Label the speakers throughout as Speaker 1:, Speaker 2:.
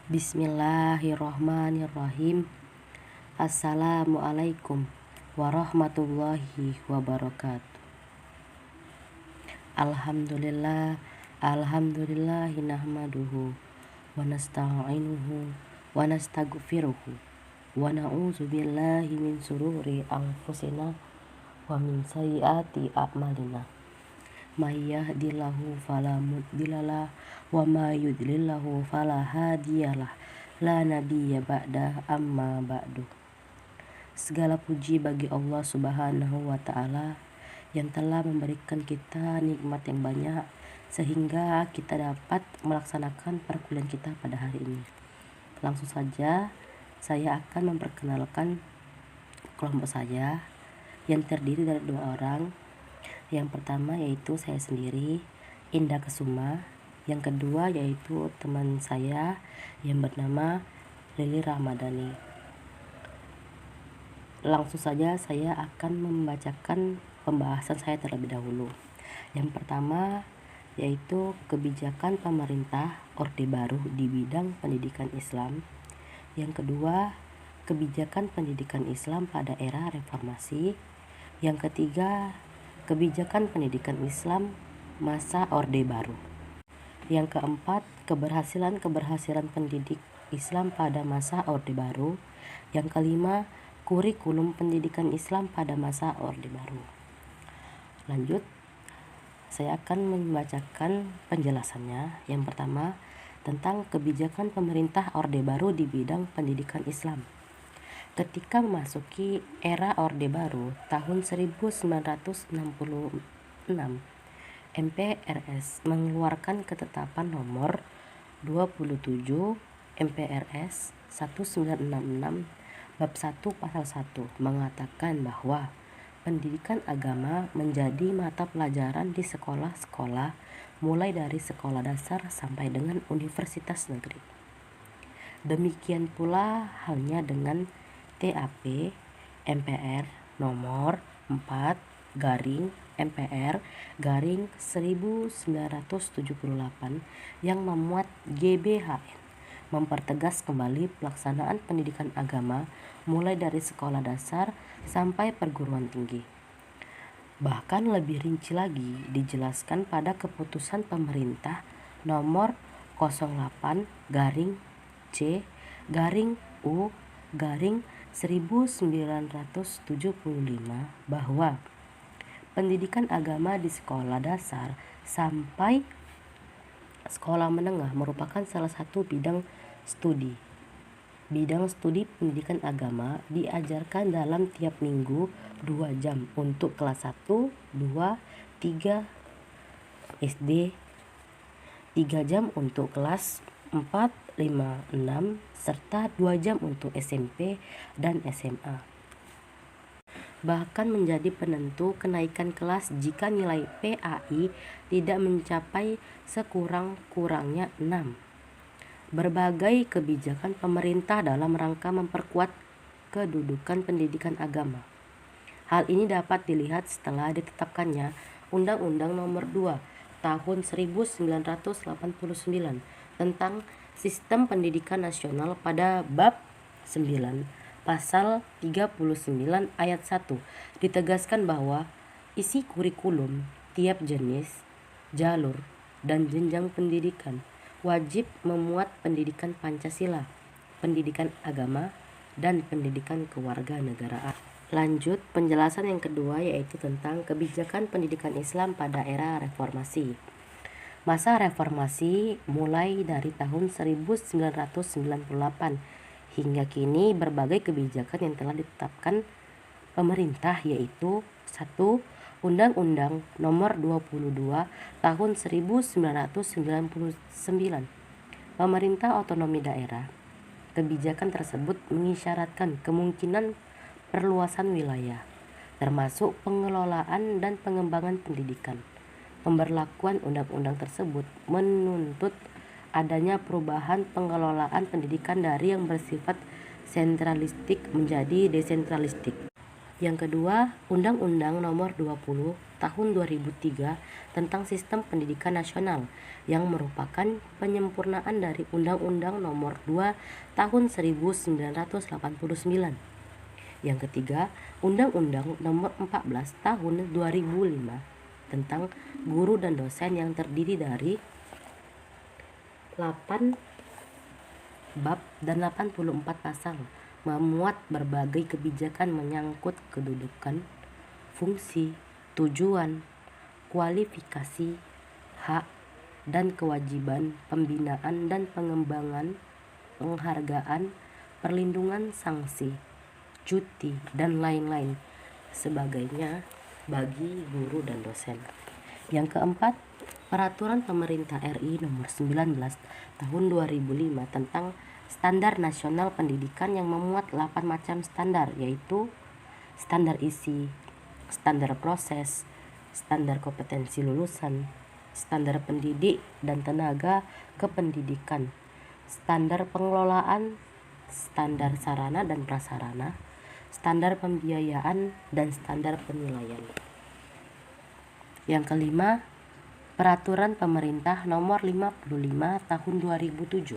Speaker 1: Bismillahirrahmanirrahim. Assalamualaikum warahmatullahi wabarakatuh. Alhamdulillahi nahmaduhu wa nasta'inuhu wa nastaghfiruhu wa na'udzu billahi min sururi anfusina wa min sayyiati a'malina. May yahdihillahu fala mudhillalah wa may yudlillahu fala hadiyalah. La nabiyya ba'da amma ba'du. Segala puji bagi Allah Subhanahu wa taala yang telah memberikan kita nikmat yang banyak sehingga kita dapat melaksanakan perkuliahan kita pada hari ini. Langsung saja saya akan memperkenalkan kelompok saya yang terdiri dari 2 orang. Yang pertama yaitu saya sendiri, Indah Kesuma. Yang kedua yaitu teman saya yang bernama Lili Ramadhani. Langsung saja saya akan membacakan pembahasan saya terlebih dahulu. Yang pertama yaitu kebijakan pemerintah Orde Baru di bidang pendidikan Islam. Yang kedua, kebijakan pendidikan Islam pada era reformasi. Yang ketiga, kebijakan pendidikan Islam masa Orde Baru. Yang keempat, keberhasilan pendidik Islam pada masa Orde Baru. Yang kelima, kurikulum pendidikan Islam pada masa Orde Baru. Lanjut, saya akan membacakan penjelasannya. Yang pertama, tentang kebijakan pemerintah Orde Baru di bidang pendidikan Islam. Ketika memasuki era Orde Baru tahun 1966, MPRS mengeluarkan ketetapan nomor 27 MPRS 1966 bab 1 pasal 1 mengatakan bahwa pendidikan agama menjadi mata pelajaran di sekolah-sekolah mulai dari sekolah dasar sampai dengan universitas negeri. Demikian pula halnya dengan TAP MPR nomor 4 MPR 1978 yang memuat GBHN mempertegas kembali pelaksanaan pendidikan agama mulai dari sekolah dasar sampai perguruan tinggi. Bahkan lebih rinci lagi dijelaskan pada keputusan pemerintah nomor 08-C-U-1975 bahwa pendidikan agama di sekolah dasar sampai sekolah menengah merupakan salah satu bidang studi. Bidang studi pendidikan agama diajarkan dalam tiap minggu 2 jam untuk kelas 1, 2, 3 SD, 3 jam untuk kelas 4, 5, 6, serta 2 jam untuk SMP dan SMA. Bahkan menjadi penentu kenaikan kelas jika nilai PAI tidak mencapai sekurang-kurangnya 6. Berbagai kebijakan pemerintah dalam rangka memperkuat kedudukan pendidikan agama. Hal ini dapat dilihat setelah ditetapkannya Undang-Undang Nomor 2 Tahun 1989 tentang Sistem Pendidikan Nasional pada bab 9 Pasal 39 ayat 1 ditegaskan bahwa isi kurikulum tiap jenis, jalur, dan jenjang pendidikan wajib memuat pendidikan Pancasila, pendidikan agama, dan pendidikan kewarganegaraan. Lanjut, penjelasan yang kedua yaitu tentang kebijakan pendidikan Islam pada era reformasi. Masa reformasi mulai dari tahun 1998 hingga kini berbagai kebijakan yang telah ditetapkan pemerintah yaitu 1. Undang-Undang Nomor 22 Tahun 1999 Pemerintah Otonomi Daerah. Kebijakan tersebut mengisyaratkan kemungkinan perluasan wilayah, termasuk pengelolaan dan pengembangan pendidikan. Pemberlakuan undang-undang tersebut menuntut adanya perubahan pengelolaan pendidikan dari yang bersifat sentralistik menjadi desentralistik. Yang kedua, Undang-Undang Nomor 20 tahun 2003 tentang Sistem Pendidikan Nasional yang merupakan penyempurnaan dari Undang-Undang Nomor 2 Tahun 1989. Yang ketiga, Undang-Undang Nomor 14 Tahun 2005 tentang guru dan dosen yang terdiri dari 8 bab dan 84 pasal, memuat berbagai kebijakan menyangkut kedudukan, fungsi, tujuan, kualifikasi, hak, dan kewajiban pembinaan dan pengembangan, penghargaan, perlindungan sanksi, cuti, dan lain-lain sebagainya bagi guru dan dosen. Yang keempat, Peraturan Pemerintah RI Nomor 19 Tahun 2005 tentang Standar Nasional Pendidikan yang memuat 8 macam standar, yaitu standar isi, standar proses, standar kompetensi lulusan, standar pendidik dan tenaga kependidikan, standar pengelolaan, standar sarana dan prasarana, standar pembiayaan, dan standar penilaian. Yang kelima, Peraturan Pemerintah Nomor 55 Tahun 2007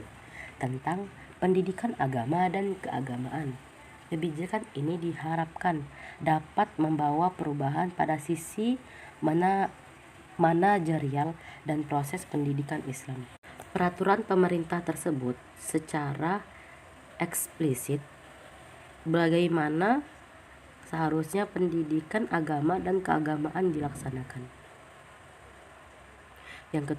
Speaker 1: tentang Pendidikan Agama dan Keagamaan. Kebijakan ini diharapkan dapat membawa perubahan pada sisi manajerial dan proses pendidikan Islam. Peraturan pemerintah tersebut secara eksplisit bagaimana seharusnya pendidikan agama dan keagamaan dilaksanakan. Yang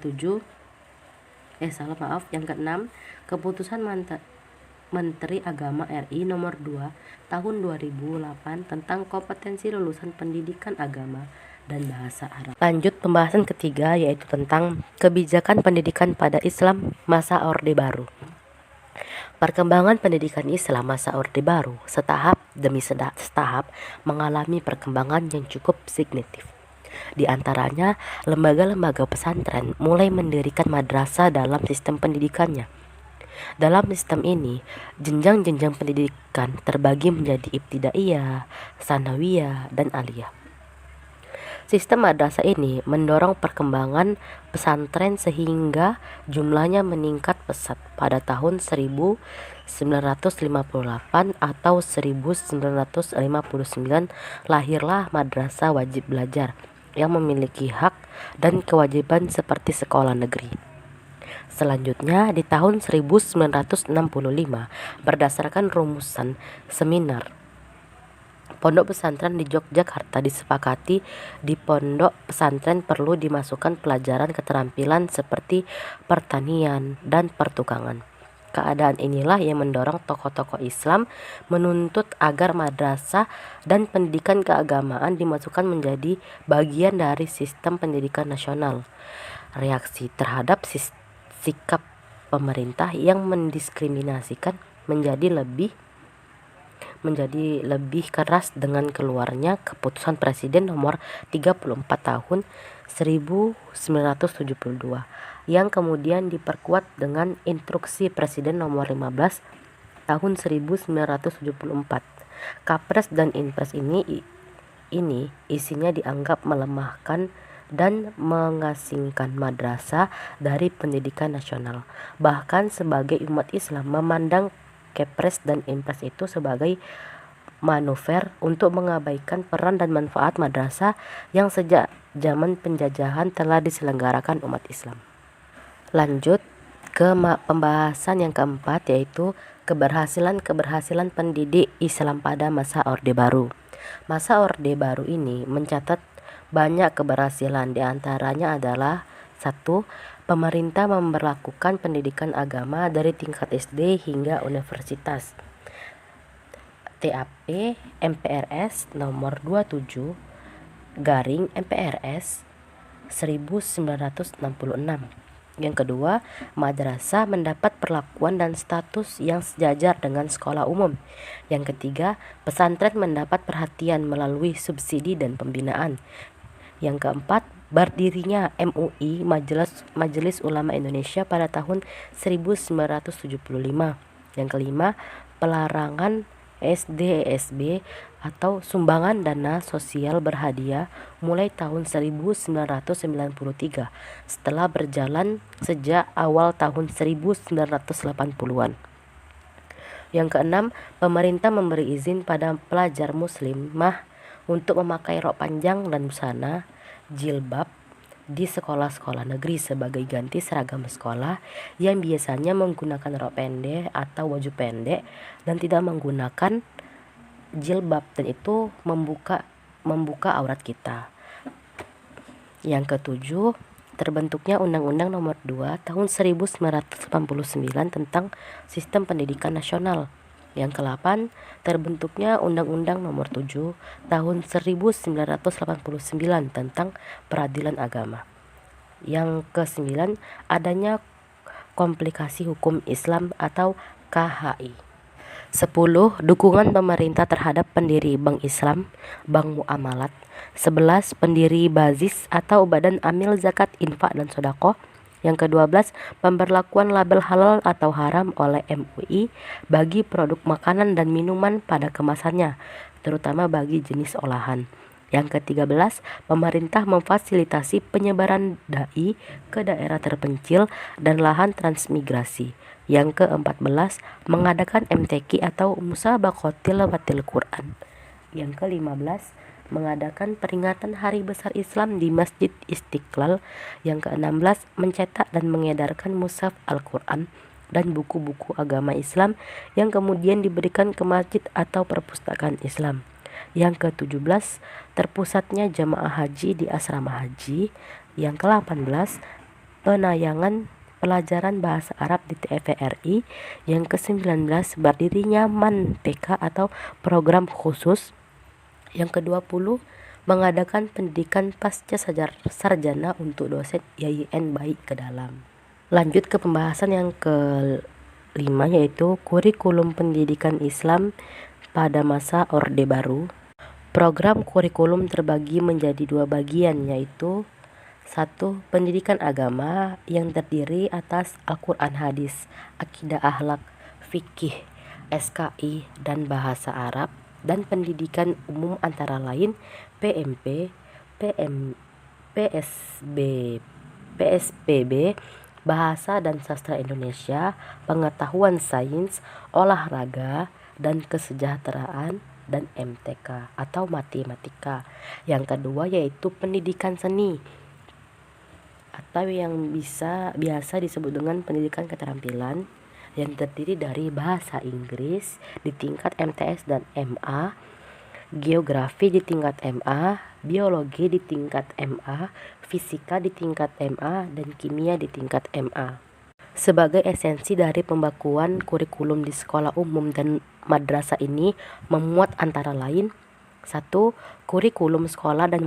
Speaker 1: keenam, Keputusan Menteri Agama RI Nomor 2 Tahun 2008 tentang kompetensi lulusan pendidikan agama dan bahasa Arab. Lanjut pembahasan ketiga, yaitu tentang kebijakan pendidikan pada Islam masa Orde Baru. Perkembangan pendidikan Islam masa Orde Baru setahap demi setahap mengalami perkembangan yang cukup signifikan. Di antaranya, lembaga-lembaga pesantren mulai mendirikan madrasah dalam sistem pendidikannya. Dalam sistem ini, jenjang-jenjang pendidikan terbagi menjadi ibtidaiyah, sanawiyah, dan aliyah. Sistem madrasah ini mendorong perkembangan pesantren sehingga jumlahnya meningkat pesat. Pada tahun 1958 atau 1959 lahirlah madrasah wajib belajar yang memiliki hak dan kewajiban seperti sekolah negeri. Selanjutnya, di tahun 1965, berdasarkan rumusan seminar pondok pesantren di Yogyakarta, disepakati di pondok pesantren perlu dimasukkan pelajaran keterampilan seperti pertanian dan pertukangan. Keadaan inilah yang mendorong tokoh-tokoh Islam menuntut agar madrasah dan pendidikan keagamaan dimasukkan menjadi bagian dari sistem pendidikan nasional. Reaksi terhadap sikap pemerintah yang mendiskriminasikan menjadi lebih keras dengan keluarnya Keputusan Presiden Nomor 34 Tahun 1972 yang kemudian diperkuat dengan Instruksi Presiden Nomor 15 Tahun 1974. Kapres dan Inpres ini isinya dianggap melemahkan dan mengasingkan madrasah dari pendidikan nasional. Bahkan sebagai umat Islam memandang Kepres dan Inpres itu sebagai manuver untuk mengabaikan peran dan manfaat madrasah yang sejak zaman penjajahan telah diselenggarakan umat Islam. Lanjut ke pembahasan yang keempat, yaitu keberhasilan pendidik Islam pada masa Orde Baru. Masa Orde Baru ini mencatat banyak keberhasilan, diantaranya adalah 1. Pemerintah memberlakukan pendidikan agama dari tingkat SD hingga universitas. TAP MPRS nomor 27/MPRS 1966. Yang kedua, madrasah mendapat perlakuan dan status yang sejajar dengan sekolah umum. Yang ketiga, pesantren mendapat perhatian melalui subsidi dan pembinaan. Yang keempat, berdirinya MUI Majelis Ulama Indonesia pada tahun 1975. Yang kelima, pelarangan SD, ESB, atau sumbangan dana sosial berhadiah mulai tahun 1993 setelah berjalan sejak awal tahun 1980-an. Yang keenam, pemerintah memberi izin pada pelajar muslimah untuk memakai rok panjang dan busana, jilbab, di sekolah-sekolah negeri sebagai ganti seragam sekolah yang biasanya menggunakan rok pendek atau baju pendek dan tidak menggunakan jilbab, dan itu membuka aurat kita. Yang ketujuh, terbentuknya Undang-Undang Nomor 2 Tahun 1989 tentang Sistem Pendidikan Nasional. Yang ke-8, terbentuknya Undang-Undang Nomor 7 Tahun 1989 tentang Peradilan Agama. Yang ke-9, adanya Komplikasi Hukum Islam atau KHI. 10. Dukungan pemerintah terhadap pendiri Bank Islam, Bank Muamalat. 11. Pendiri Bazis atau Badan Amil Zakat, Infak, dan Sodaqoh. Yang ke-12, pemberlakuan label halal atau haram oleh MUI bagi produk makanan dan minuman pada kemasannya, terutama bagi jenis olahan. Yang ke-13, pemerintah memfasilitasi penyebaran dai ke daerah terpencil dan lahan transmigrasi. Yang ke-14, mengadakan MTQ atau Musabaqah Tilawatil Quran. Yang ke-15, mengadakan peringatan Hari Besar Islam di Masjid Istiqlal. Yang ke-16, mencetak dan mengedarkan mushaf Al-Quran dan buku-buku agama Islam yang kemudian diberikan ke masjid atau perpustakaan Islam. Yang ke-17, terpusatnya jamaah haji di asrama haji. Yang ke-18, penayangan pelajaran bahasa Arab di TVRI. Yang ke-19, berdirinya MAN PK atau program khusus. Yang ke-20, mengadakan pendidikan pasca sarjana untuk dosen IAIN baik ke dalam. Lanjut ke pembahasan yang ke-5, yaitu kurikulum pendidikan Islam pada masa Orde Baru. Program kurikulum terbagi menjadi 2 bagian, yaitu 1. Pendidikan agama yang terdiri atas Al-Quran, hadis, akidah, akhlak, fikih, SKI, dan bahasa Arab. Dan pendidikan umum antara lain PMP, PSBB, Bahasa dan Sastra Indonesia, Pengetahuan Sains, Olahraga, dan Kesejahteraan, dan MTK atau Matematika. Yang kedua yaitu pendidikan seni atau yang biasa disebut dengan pendidikan keterampilan, yang terdiri dari bahasa Inggris di tingkat MTS dan MA, geografi di tingkat MA, biologi di tingkat MA, fisika di tingkat MA, dan kimia di tingkat MA. Sebagai esensi dari pembakuan kurikulum di sekolah umum dan madrasah ini memuat antara lain: 1. Kurikulum sekolah dan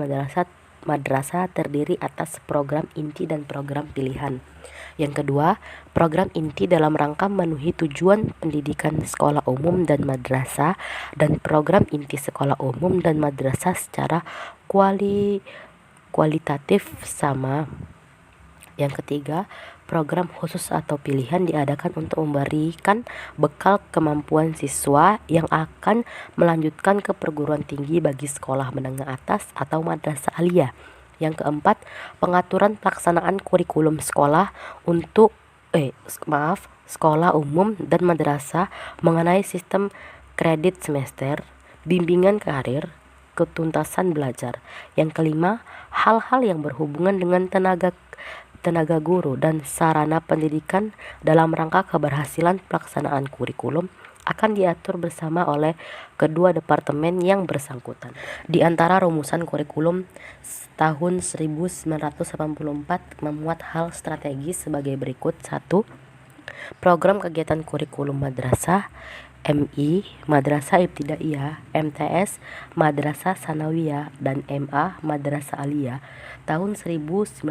Speaker 1: madrasah terdiri atas program inti dan program pilihan. Yang kedua, program inti dalam rangka memenuhi tujuan pendidikan sekolah umum dan madrasah, dan program inti sekolah umum dan madrasah secara kualitatif sama. Yang ketiga, program khusus atau pilihan diadakan untuk memberikan bekal kemampuan siswa yang akan melanjutkan ke perguruan tinggi bagi sekolah menengah atas atau madrasah aliyah. Yang keempat, pengaturan pelaksanaan kurikulum sekolah untuk sekolah umum dan madrasah mengenai sistem kredit semester, bimbingan karir, ketuntasan belajar. Yang kelima, hal-hal yang berhubungan dengan tenaga guru dan sarana pendidikan dalam rangka keberhasilan pelaksanaan kurikulum akan diatur bersama oleh kedua departemen yang bersangkutan. Di antara rumusan kurikulum tahun 1984 memuat hal strategis sebagai berikut: 1. Program kegiatan kurikulum madrasah, MI, Madrasah Ibtidaiyah, MTS, Madrasah Sanawiyah, dan MA, Madrasah Aliyah tahun 1984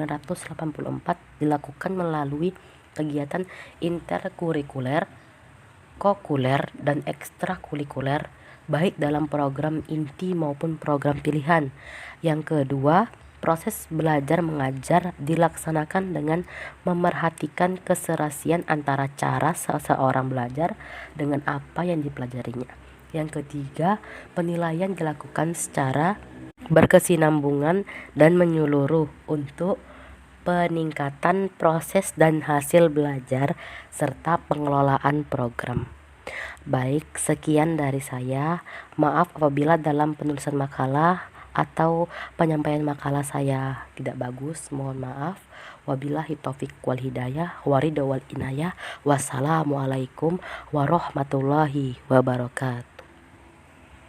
Speaker 1: dilakukan melalui kegiatan interkurikuler, kokuler, dan ekstrakurikuler, baik dalam program inti maupun program pilihan. Yang kedua, proses belajar mengajar dilaksanakan dengan memerhatikan keserasian antara cara seseorang belajar dengan apa yang dipelajarinya. Yang ketiga, penilaian dilakukan secara berkesinambungan dan menyeluruh untuk peningkatan proses dan hasil belajar serta pengelolaan program. Baik, sekian dari saya. Maaf apabila dalam penulisan makalah atau penyampaian makalah saya tidak bagus, mohon maaf. Wabillahi taufik wal hidayah, waridho wal inayah. Wassalamualaikum warahmatullahi wabarakatuh.